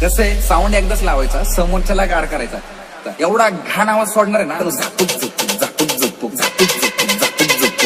कसं आहे, साऊंड एकदाच लावायचा, समोरच्याला गार करायचा. एवढा घाण आवाज सोडणार आहे ना, तर झापूक झुपूक झापूक झुपूक झापूक झुपूक झापूक झुपूक.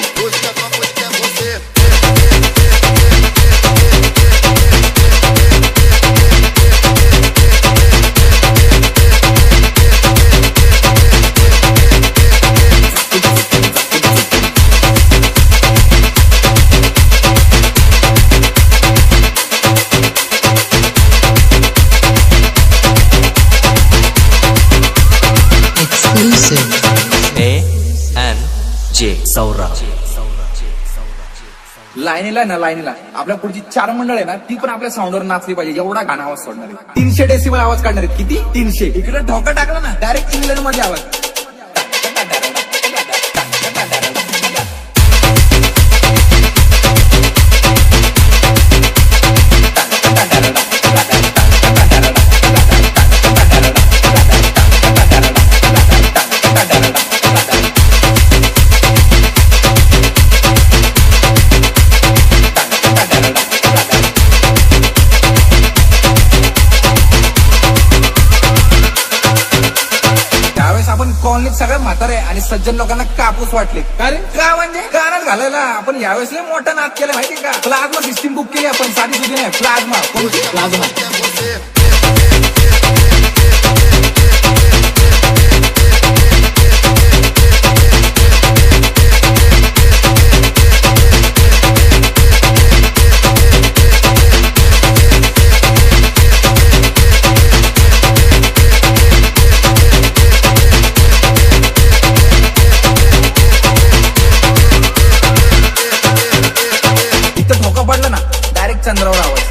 A&J सौरा. लाईनीला ना, लाईनीला आपल्या पुढची 4 मंडळ आहे ना, ती पण आपल्या साऊंडवर नाचली पाहिजे. एवढा घाण आवाज सोडणार आहे. 300 डेसिबल आवाज काढणार आहेत. किती? 300. इकडे ढोका टाकला ना, डायरेक्ट इंग्लंड मध्ये आवाज. आपण कॉलनीत सगळ्या म्हातारे आणि सज्जन लोकांना कापूस वाटले. अरे का म्हणजे कानात घालायला आपण यावेळेस मोठा नाद केला माहिती का? प्लाझ्मा सिस्टीम बुक केली आपण. साधी सुधी नाही, प्लाझ्मा. प्लाझ्मा पडलं ना, डायरेक्ट चंद्रावर आवाज.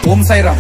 ओम साईराम.